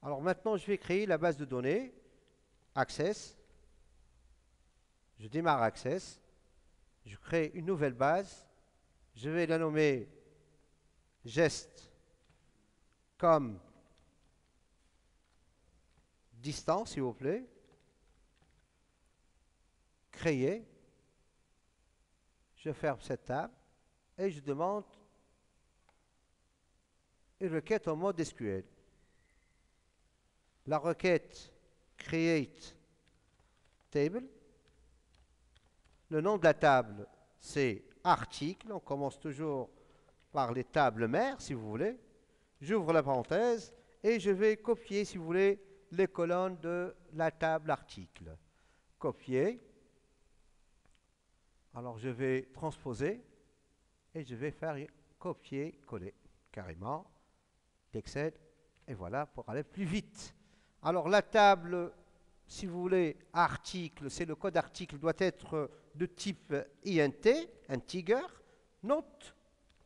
Alors maintenant, je vais créer la base de données, Access. Je démarre Access. Je crée une nouvelle base. Je vais la nommer geste comme distance, s'il vous plaît. Créer. Je ferme cette table et je demande une requête en mode SQL. La requête create table. Le nom de la table, c'est article. On commence toujours par les tables mères, si vous voulez. J'ouvre la parenthèse et je vais copier, si vous voulez, les colonnes de la table article. Copier. Alors je vais transposer et je vais faire copier-coller carrément d'Excel. Et voilà, pour aller plus vite. Alors la table, si vous voulez, article, c'est le code article, doit être de type INT, integer, note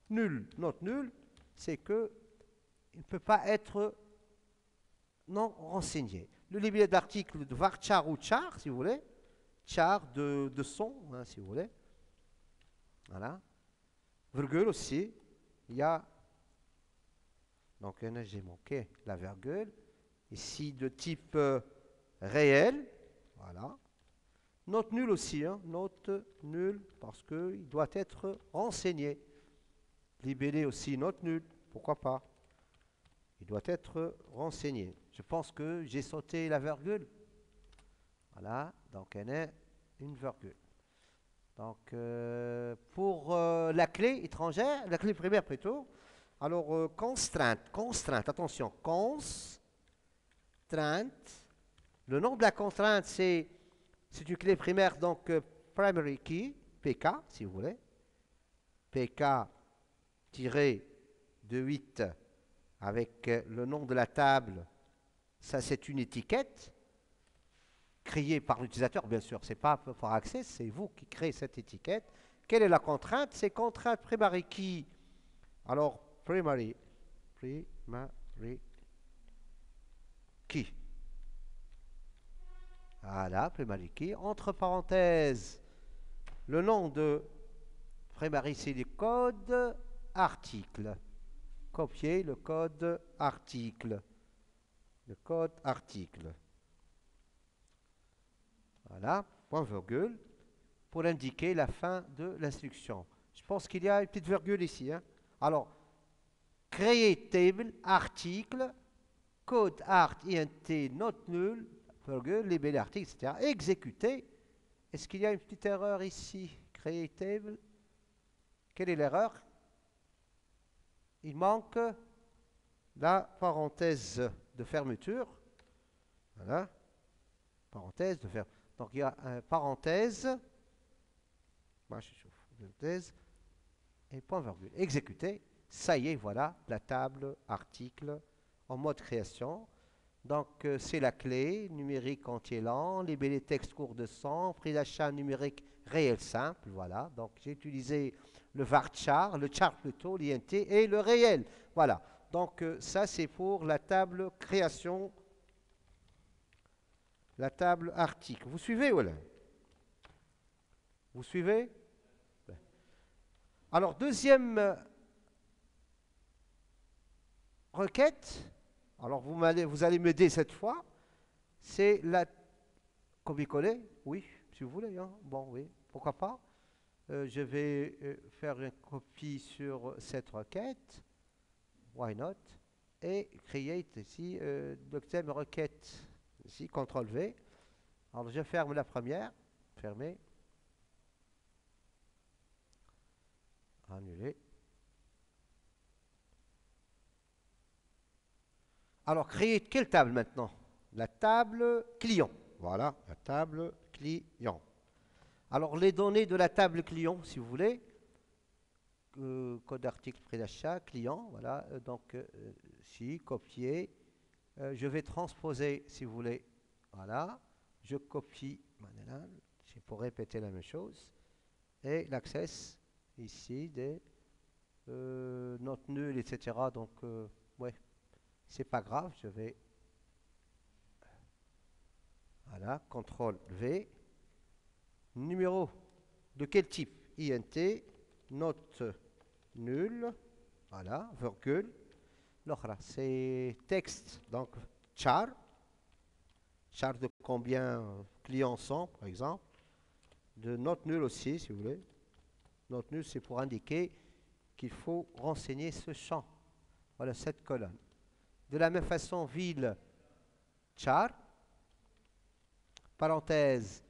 nul. Note nul, c'est que il ne peut pas être non renseigné. Le libellé d'article de varchar ou char, si vous voulez, char de son, hein, si vous voulez. Voilà. Virgule aussi, il y a, donc j'ai manqué la virgule, ici de type réel, voilà. Note nulle aussi, hein, note nulle, parce qu'il doit être renseigné. Libellé aussi, note nulle, pourquoi pas. Il doit être renseigné. Je pense que j'ai sauté la virgule. Voilà, donc elle est une virgule. Donc, pour la clé étrangère, la clé primaire plutôt, alors constrainte, attention, constrainte, le nom de la contrainte, c'est une clé primaire, donc primary key, PK, si vous voulez, PK-de 8 avec le nom de la table, ça c'est une étiquette créée par l'utilisateur, bien sûr, c'est pas pour Access, c'est vous qui créez cette étiquette. Quelle est la contrainte? C'est contrainte primary key. Alors, primary key. Voilà, primary key. Entre parenthèses, le nom de primary, c'est le code article. Copier le code article. Le code article. Voilà, point virgule, pour indiquer la fin de l'instruction. Je pense qu'il y a une petite virgule ici. Hein. Alors, créer table, article, code art, int, note nulle, virgule, libellé article, etc. Exécuter. Est-ce qu'il y a une petite erreur ici? Créer table. Quelle est l'erreur? Il manque la parenthèse de fermeture. Voilà. Parenthèse de fermeture. Donc il y a une parenthèse. Moi je chauffe. Parenthèse. Et point virgule. Exécuter. Ça y est, voilà la table article en mode création. Donc c'est la clé, numérique entier lent, libellé texte court de 100, prix d'achat numérique réel simple, voilà. Donc j'ai utilisé le varchar, le char plutôt, l'int et le réel. Voilà. Donc ça c'est pour la table création, la table article. Vous suivez, voilà? Vous suivez? Alors deuxième requête. Alors vous allez m'aider cette fois. C'est la copier-coller, oui, si vous voulez. Hein. Bon, oui, pourquoi pas. Je vais faire une copie sur cette requête. Why not? Et create ici, deuxième requête. Ici, CTRL V. Alors je ferme la première. Fermer. Annuler. Alors, créer quelle table maintenant? La table client. Voilà, la table client. Alors, les données de la table client, si vous voulez, code article prix d'achat, client, voilà, donc, si, copier, je vais transposer, si vous voulez, voilà, je copie, c'est pour répéter la même chose, et l'access, ici, des notes nulles, etc., donc, ouais, c'est pas grave, je vais Voilà, CTRL V. Numéro de quel type? INT, note nulle. Voilà, virgule. L'autre, c'est texte, donc char. Char de combien clients sont, par exemple. De note nulle aussi, si vous voulez. Note nulle, c'est pour indiquer qu'il faut renseigner ce champ. Voilà, cette colonne. De la même façon, ville char. Parenthèse,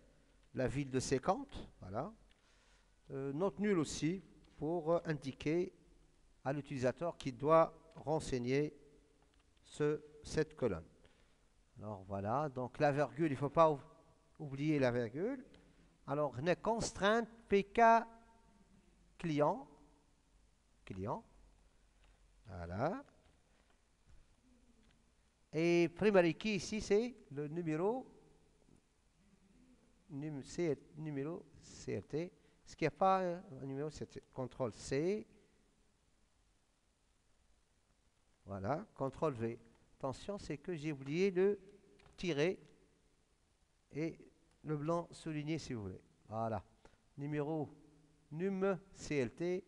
la ville de séquente. Voilà. Note nulle aussi pour indiquer à l'utilisateur qu'il doit renseigner cette colonne. Alors voilà, donc la virgule, il ne faut pas oublier la virgule. Alors, on est constrainte PK client. Client. Voilà. Et primary key ici, c'est le numéro CRT. Est-ce qu'il n'y a pas un numéro CRT? CTRL C. Voilà, CTRL V. Attention, c'est que j'ai oublié le tiret et le blanc souligné si vous voulez. Voilà. Numéro num CLT.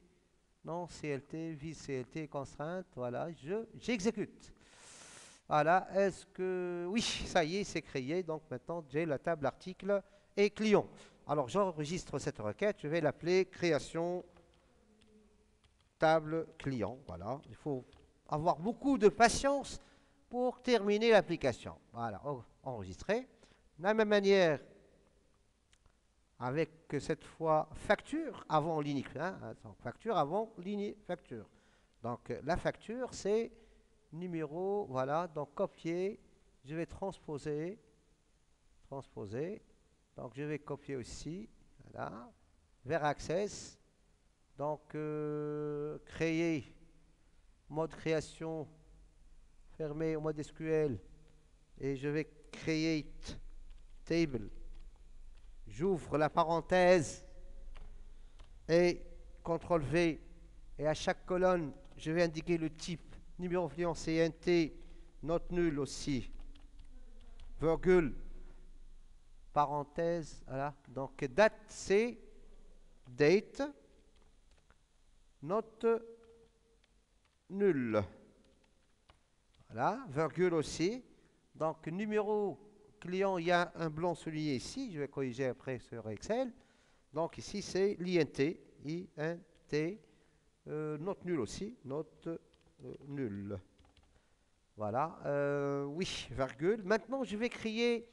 Non, CLT, vise CLT, constrainte. Voilà, j'exécute. Voilà, est-ce que... Oui, ça y est, c'est créé. Donc maintenant, j'ai la table article et client. Alors, j'enregistre cette requête. Je vais l'appeler création table client. Voilà, il faut avoir beaucoup de patience pour terminer l'application. Voilà, enregistré. De la même manière, avec cette fois facture avant ligne, hein, facture avant ligne facture. Donc la facture, c'est numéro, voilà, donc copier, je vais transposer, donc je vais copier aussi, voilà, vers Access, donc créer, mode création, fermé au mode SQL, et je vais create table, j'ouvre la parenthèse, et CTRL V, et à chaque colonne, je vais indiquer le type, numéro client CNT, note nulle aussi, virgule, parenthèse, voilà, donc date c'est date, note nulle, voilà, virgule aussi, donc numéro client, il y a un blanc souligné ici, je vais corriger après sur Excel, donc ici c'est l'INT, note nulle aussi, note nulle. Voilà, oui, virgule. Maintenant, je vais créer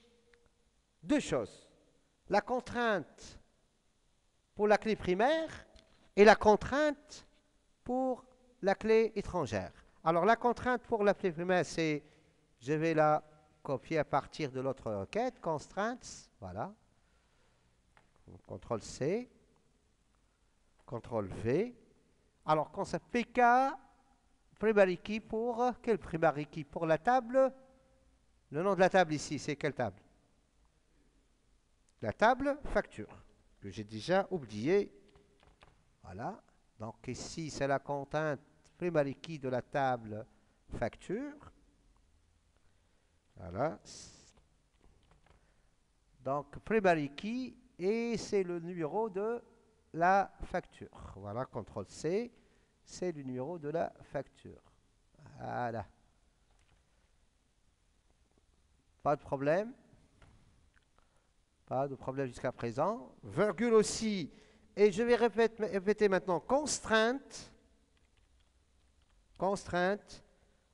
deux choses. La contrainte pour la clé primaire et la contrainte pour la clé étrangère. Alors, la contrainte pour la clé primaire, c'est, je vais la copier à partir de l'autre requête, constraints, voilà. CTRL C, CTRL V. Alors, quand ça PK, primary key pour quel primary key? Pour la table. Le nom de la table ici, c'est quelle table? La table facture, que j'ai déjà oublié. Voilà. Donc ici, c'est la contrainte primary key de la table facture. Voilà. Donc primary key, et c'est le numéro de la facture. Voilà, CTRL C, c'est le numéro de la facture. Voilà. Pas de problème. Pas de problème jusqu'à présent. Virgule aussi. Et je vais répéter maintenant constrainte. Constrainte.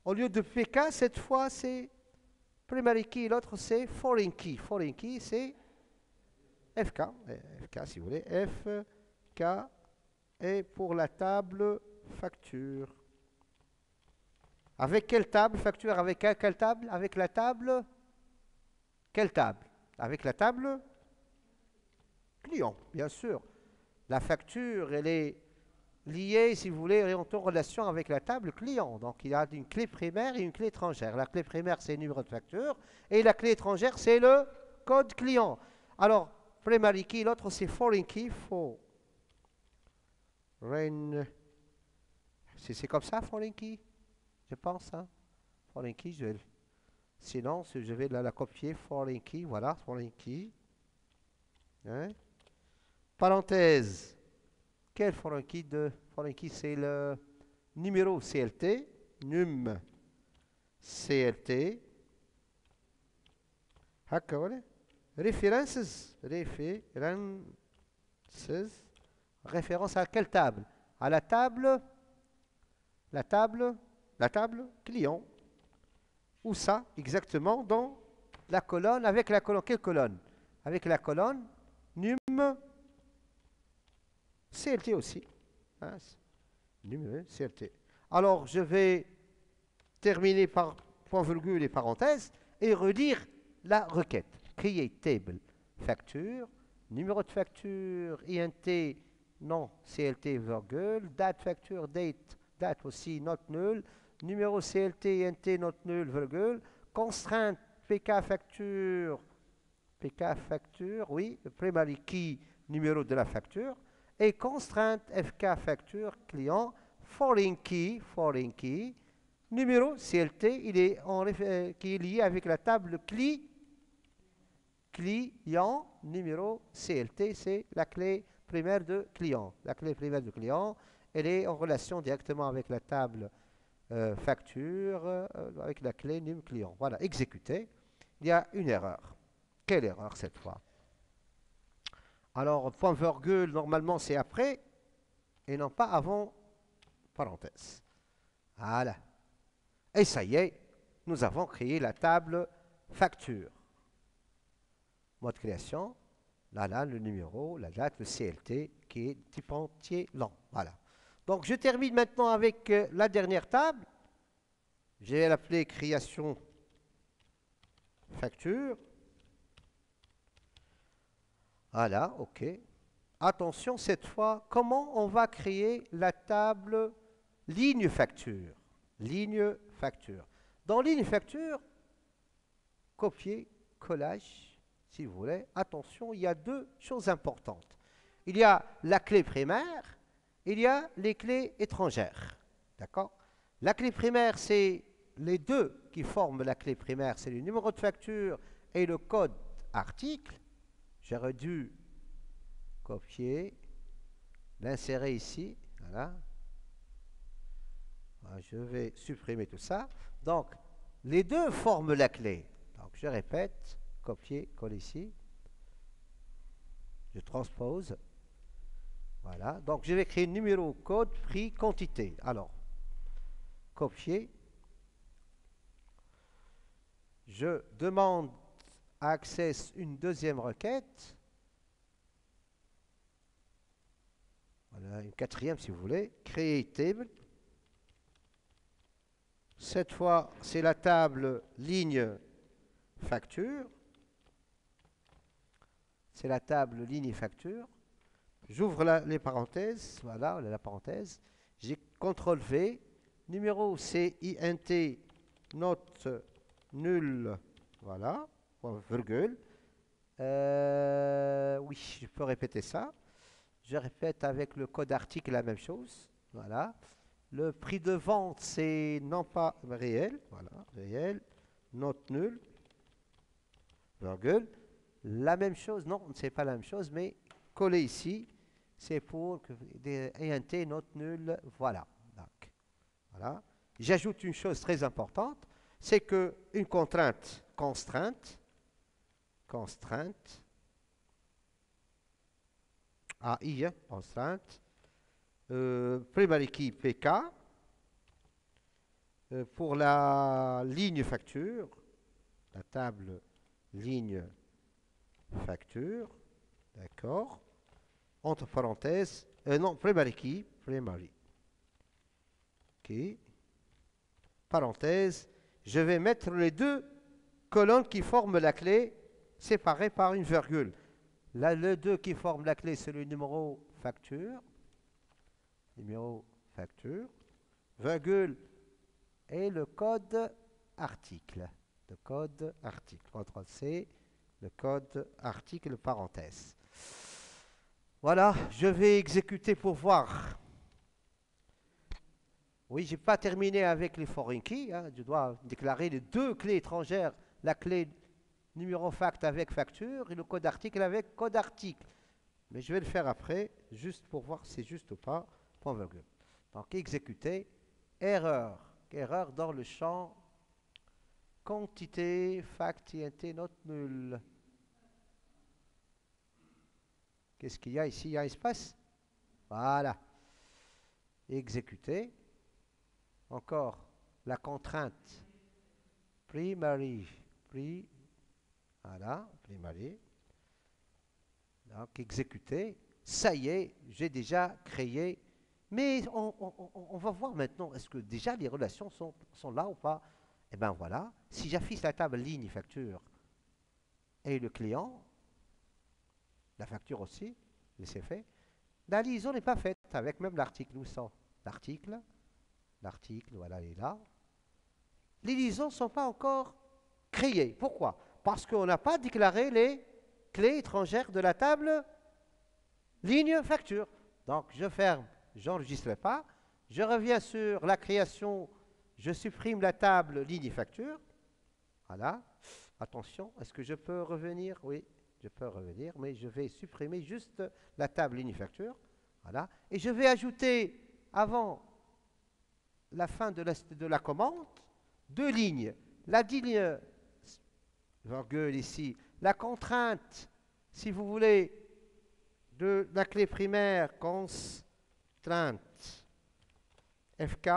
Au lieu de PK, cette fois, c'est primary key. L'autre, c'est foreign key. Foreign key, c'est FK. FK, si vous voulez. FK. Et pour la table facture. Avec quelle table facture? Avec quelle table? Avec la table. Quelle table? Avec la table client, bien sûr. La facture, elle est liée, si vous voulez, elle est en relation avec la table client. Donc, il y a une clé primaire et une clé étrangère. La clé primaire, c'est le numéro de facture. Et la clé étrangère, c'est le code client. Alors, primary key, l'autre, c'est foreign key. C'est comme ça, foreign key? Je pense, hein. Foreign key, je vais Sinon, si je vais la copier, foreign key, voilà, foreign key. Hein? Parenthèse. Quel foreign key de foreign key? C'est le numéro CLT, num CLT. هكا ولا references référence à quelle table? À la table client. Où ça exactement? Dans la colonne, avec la colonne, quelle colonne? Avec la colonne num CLT aussi. Hein, num CLT. Alors je vais terminer par point virgule et parenthèse et relire la requête. Create table facture, numéro de facture, INT, non, CLT, virgule, date facture, date aussi, not null, numéro CLT, INT, not null, virgule, constrainte, PK facture, oui, primary key, numéro de la facture, et constrainte FK facture, client, foreign key, numéro CLT, qui est lié avec la table client, numéro CLT, c'est la clé primaire de client. La clé primaire de client, elle est en relation directement avec la table facture, avec la clé num client. Voilà, exécuté. Il y a une erreur. Quelle erreur cette fois? Alors, point virgule, normalement, c'est après, et non pas avant parenthèse. Voilà. Et ça y est, nous avons créé la table facture. Mode création, là, le numéro, la date, le CLT, qui est type entier lent. Voilà. Donc, je termine maintenant avec la dernière table. Je vais l'appeler création facture. Voilà, OK. Attention, cette fois, comment on va créer la table ligne facture? Ligne facture. Dans ligne facture, copier, collage, si vous voulez. Attention, il y a deux choses importantes. Il y a la clé primaire, il y a les clés étrangères. D'accord? La clé primaire, c'est les deux qui forment la clé primaire, c'est le numéro de facture et le code article. J'aurais dû copier, l'insérer ici. Voilà. Je vais supprimer tout ça. Donc, les deux forment la clé. Donc, je répète, copier, coller ici. Je transpose. Voilà. Donc, je vais créer numéro, code, prix, quantité. Alors, copier. Je demande à Access une deuxième requête. Voilà, une quatrième si vous voulez. Créer table. Cette fois, c'est la table ligne facture. C'est la table ligne facture. J'ouvre les parenthèses. Voilà, la parenthèse. J'ai CTRL V. Numéro CINT note nul. Voilà. Virgule. Oui, je peux répéter ça. Je répète avec le code article la même chose. Voilà. Le prix de vente, c'est non pas réel. Voilà, réel. Note nulle. Virgule. La même chose, non, c'est pas la même chose, mais coller ici, c'est pour que INT, note nulle. Voilà. Donc, voilà. J'ajoute une chose très importante, c'est que une constrainte, AI, constrainte, primary key PK, pour la ligne facture, la table ligne facture, d'accord, entre parenthèses, non, primary key, parenthèse, je vais mettre les deux colonnes qui forment la clé séparées par une virgule. Là, le 2 qui forme la clé, c'est le numéro facture, virgule, et le code article. Le code article. CTRL-C, le code article, parenthèse. Voilà, je vais exécuter pour voir. Oui, je n'ai pas terminé avec les foreign keys, hein. Je dois déclarer les deux clés étrangères, la clé numéro fact avec facture et le code article avec code article. Mais je vais le faire après, juste pour voir si c'est juste ou pas, point virgule. Donc, exécuter, erreur. Erreur dans le champ quantité, fact, int, not null. Qu'est-ce qu'il y a ici? Il y a un espace? Voilà. Exécuter. Encore la contrainte primary. Voilà, primary. Donc, exécuter. Ça y est, j'ai déjà créé. Mais on va voir maintenant, est-ce que déjà les relations sont là ou pas? Eh bien voilà, si j'affiche la table ligne facture et le client, la facture aussi, c'est fait, la liaison n'est pas faite avec même l'article. Où sont l'article, voilà, il est là. Les liaisons ne sont pas encore créées. Pourquoi? Parce qu'on n'a pas déclaré les clés étrangères de la table ligne facture. Donc je ferme, j'enregistre pas, je reviens sur la création, je supprime la table ligne facture. Voilà. Attention, est-ce que je peux revenir? Oui, je peux revenir, mais je vais supprimer juste la table ligne facture. Voilà. Et je vais ajouter, avant la fin de la commande, deux lignes. La ligne, virgule ici, la contrainte, si vous voulez, de la clé primaire, constrainte, FK,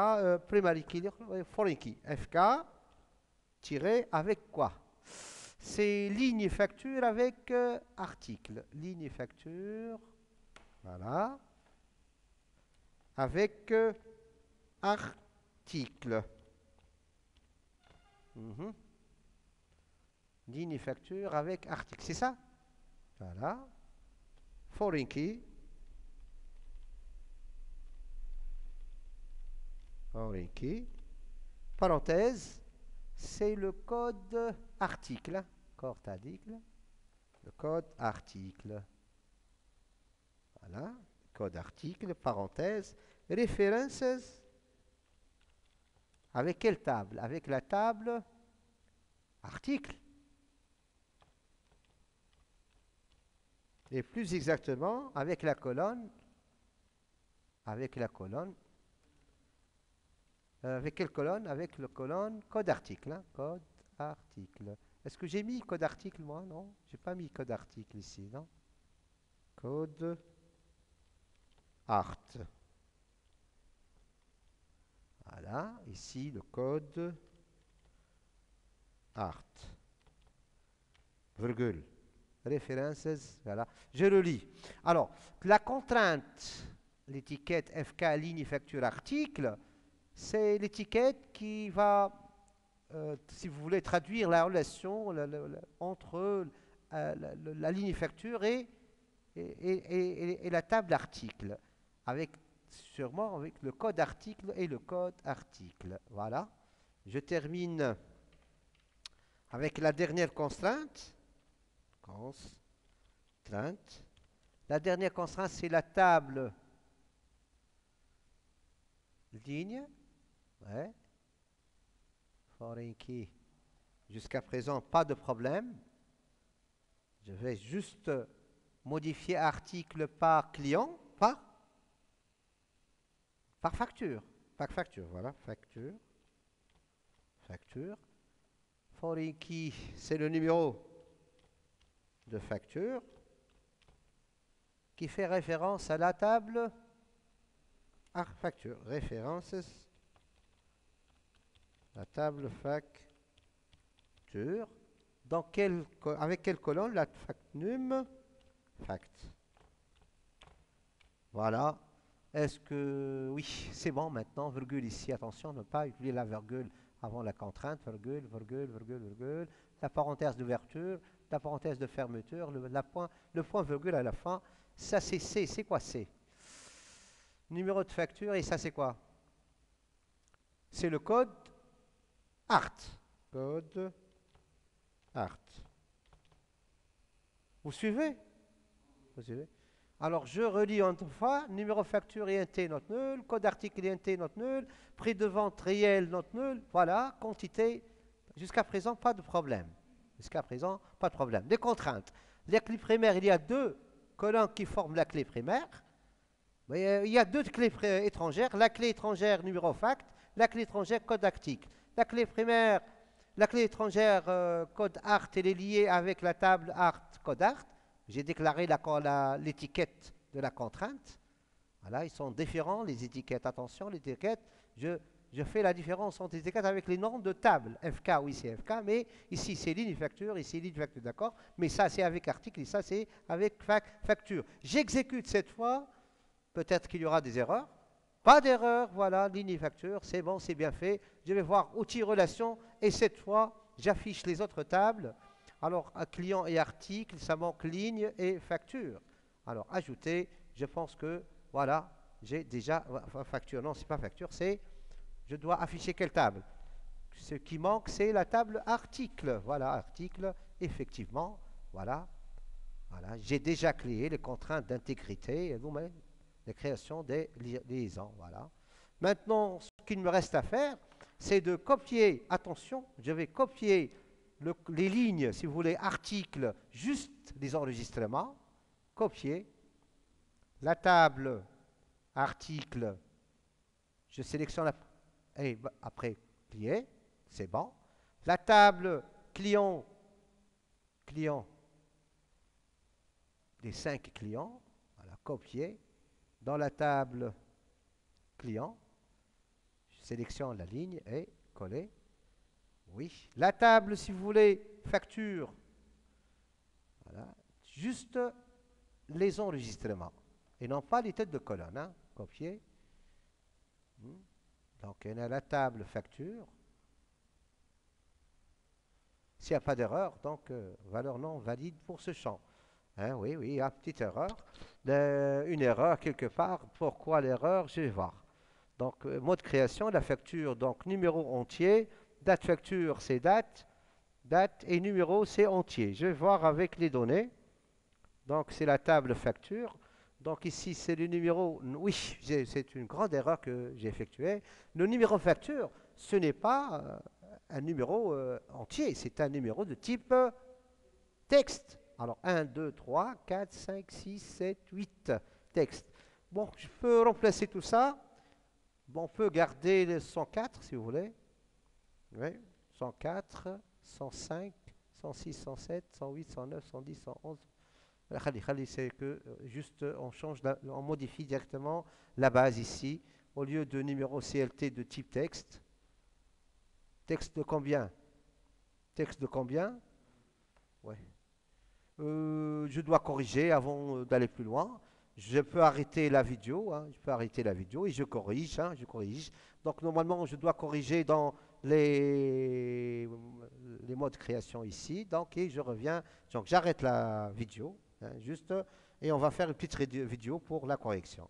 primary key, foreign key, FK, tiré avec quoi? C'est ligne facture avec article. Ligne facture, voilà, avec article. Ligne facture avec article, c'est ça? Voilà. Foreign key. Foreign key. Parenthèse, c'est le code article. Code article. Le code article. Voilà. Code article, parenthèse. References. Avec quelle table? Avec la table article. Et plus exactement, avec la colonne. Avec la colonne. Avec quelle colonne? Avec le colonne code article. Hein? Code article. Est-ce que j'ai mis code article, moi? Non, j'ai pas mis code article ici, non? Code art. Voilà, ici le code art. Virgule. References, voilà. Je le lis. Alors, la contrainte, l'étiquette FK ligne facture article, c'est l'étiquette qui va, si vous voulez, traduire la relation entre la ligne facture et la table article, avec sûrement avec le code article et le code article. Voilà. Je termine avec la dernière constrainte. La dernière constrainte, c'est la table ligne. Ouais. Foreign key. Jusqu'à présent, pas de problème. Je vais juste modifier article par client, par facture. Par facture, voilà, facture. Foreign key, c'est le numéro de facture qui fait référence à la table facture. Références, la table facture. Avec quelle colonne? La fact num fact. Voilà. Est-ce que oui, c'est bon maintenant, virgule ici, attention, ne pas utiliser la virgule avant la contrainte, virgule, la parenthèse d'ouverture, la parenthèse de fermeture, le point virgule à la fin. Ça c'est C, c'est quoi C? Numéro de facture, et ça c'est quoi? C'est le code art. Code art. Vous suivez? Alors, je relis une fois, numéro facture INT not nul, code article INT not nul, prix de vente réel not nul, voilà, quantité. Jusqu'à présent, pas de problème. Jusqu'à présent, pas de problème. Des contraintes. La clé primaire, il y a deux colonnes qui forment la clé primaire. Il y a deux clés étrangères. La clé étrangère numéro fact, la clé étrangère code article. La clé primaire, la clé étrangère code art, elle est liée avec la table art code art. J'ai déclaré l'étiquette de la contrainte. Voilà, ils sont différents, les étiquettes. Attention, les étiquettes, je fais la différence entre les étiquettes avec les noms de table. FK, oui, c'est FK, mais ici, c'est ligne facture, ici, ligne facture, d'accord. Mais ça, c'est avec article, et ça, c'est avec facture. J'exécute cette fois. Peut-être qu'il y aura des erreurs. Pas d'erreur, voilà, ligne facture, c'est bon, c'est bien fait. Je vais voir outils relation, et cette fois, j'affiche les autres tables. Alors, à client et article, ça manque ligne et facture. Alors, ajouter, je pense que, voilà, j'ai déjà, facture, non, c'est pas facture, c'est, je dois afficher quelle table? Ce qui manque, c'est la table article. Voilà, article, effectivement, voilà. Voilà, j'ai déjà créé les contraintes d'intégrité, vous-même, la création des liaisons, voilà. Maintenant, ce qu'il me reste à faire, c'est de copier, attention, je vais copier les lignes, si vous voulez, articles, juste les enregistrements, copier, la table article, je sélectionne et après plier, c'est bon. La table client, les 5 clients, voilà, copier, dans la table client, je sélectionne la ligne et coller. Oui. La table, si vous voulez, facture. Voilà. Juste les enregistrements. Et non pas les têtes de colonne. Hein. Copier. Donc, on a la table facture. S'il n'y a pas d'erreur, donc valeur non valide pour ce champ. Hein, oui, il y a une petite erreur. Une erreur quelque part. Pourquoi l'erreur? Je vais voir. Donc, mode création, la facture, donc numéro entier. Date facture, c'est date. Date et numéro, c'est entier. Je vais voir avec les données. Donc, c'est la table facture. Donc, ici, c'est le numéro. Oui, c'est une grande erreur que j'ai effectuée. Le numéro facture, ce n'est pas un numéro entier. C'est un numéro de type texte. Alors, 1, 2, 3, 4, 5, 6, 7, 8 textes. Bon, je peux remplacer tout ça. Bon, on peut garder le 104, si vous voulez. Oui, 104, 105, 106, 107, 108, 109, 110, 111. C'est que juste on modifie directement la base ici. Au lieu de numéro CLT de type texte. Texte de combien? Texte de combien? Oui. Je dois corriger avant d'aller plus loin. Je peux arrêter la vidéo, hein, je peux arrêter la vidéo et je corrige, hein, je corrige. Donc normalement, je dois corriger dans les modes création ici. Donc et je reviens, donc j'arrête la vidéo, hein, juste, et on va faire une petite vidéo pour la correction.